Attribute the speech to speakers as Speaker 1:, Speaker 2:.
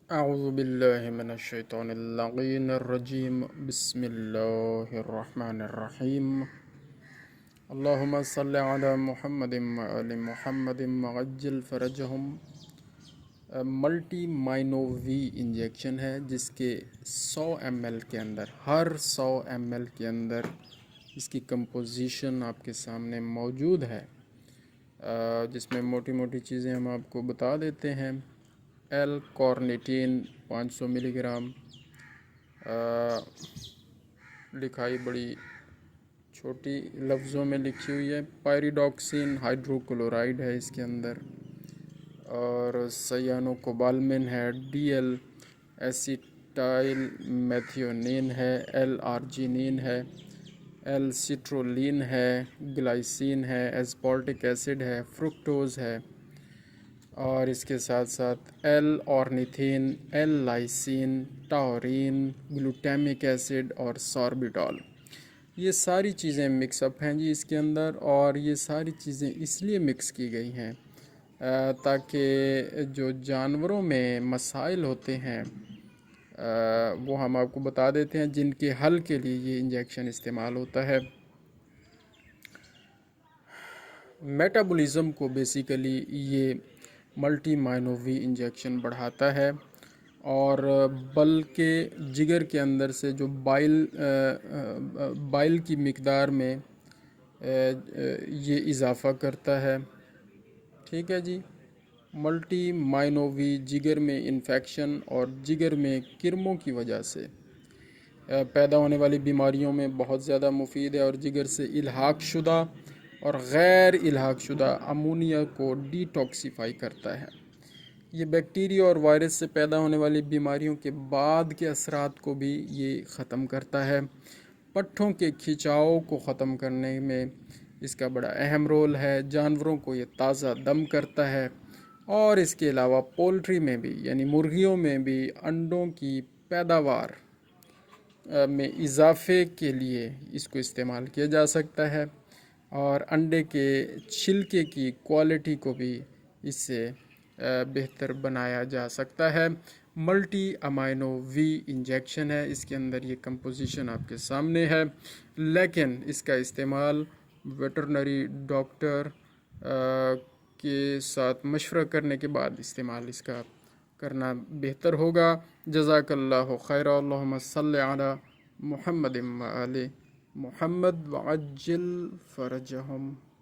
Speaker 1: اعوذ باللہ من الشیطان اللعین الرجیم بسم اللہ الرحمن الرحیم اللہم صلی علی محمد وآل محمد وعجل فرجہم۔ ملٹی مائنو وی انجیکشن ہے جس کے 100 ایم ایل کے اندر، ہر 100 ایم ایل کے اندر اس کی کمپوزیشن آپ کے سامنے موجود ہے، جس میں موٹی موٹی چیزیں ہم آپ کو بتا دیتے ہیں۔ ایل کارنیٹین 500 ملی گرام، لکھائی بڑی چھوٹی لفظوں میں لکھی ہوئی ہے۔ پائریڈاکسین ہائیڈرو کلورائڈ ہے اس کے اندر، اور سیانو کوبالمن ہے، ڈی ایل ایسیٹائل میتھیونین ہے، ایل آرجینین ہے، ایل سٹرولین ہے، گلائسین ہے، ایسپارٹک ایسڈ ہے، فرکٹوز ہے، اور اس کے ساتھ ساتھ L ornithine, L lysine, taurine, glutamic acid اور ساربیٹال۔ یہ ساری چیزیں مکس اپ ہیں جی اس کے اندر، اور یہ ساری چیزیں اس لیے مکس کی گئی ہیں تاکہ جو جانوروں میں مسائل ہوتے ہیں وہ ہم آپ کو بتا دیتے ہیں، جن کے حل کے لیے یہ انجیکشن استعمال ہوتا ہے۔ میٹابولزم کو بیسیکلی یہ ملٹی مائنو وی انجیکشن بڑھاتا ہے، اور بلکہ جگر کے اندر سے جو بائل کی مقدار میں یہ اضافہ کرتا ہے۔ ٹھیک ہے جی، ملٹی مائنو وی جگر میں انفیکشن اور جگر میں کرموں کی وجہ سے پیدا ہونے والی بیماریوں میں بہت زیادہ مفید ہے، اور جگر سے الحاق شدہ اور غیر الحاق شدہ امونیا کو ڈی ٹاکسیفائی کرتا ہے۔ یہ بیکٹیریا اور وائرس سے پیدا ہونے والی بیماریوں کے بعد کے اثرات کو بھی یہ ختم کرتا ہے۔ پٹھوں کے کھچاؤ کو ختم کرنے میں اس کا بڑا اہم رول ہے۔ جانوروں کو یہ تازہ دم کرتا ہے، اور اس کے علاوہ پولٹری میں بھی، یعنی مرغیوں میں بھی انڈوں کی پیداوار میں اضافے کے لیے اس کو استعمال کیا جا سکتا ہے، اور انڈے کے چھلکے کی کوالٹی کو بھی اس سے بہتر بنایا جا سکتا ہے۔ ملٹی امائنو وی انجیکشن ہے، اس کے اندر یہ کمپوزیشن آپ کے سامنے ہے، لیکن اس کا استعمال ویٹرنری ڈاکٹر کے ساتھ مشورہ کرنے کے بعد استعمال اس کا کرنا بہتر ہوگا۔ جزاک اللہ خیر، اللہم صلی علی محمد وآل محمد وعجل فرجہم۔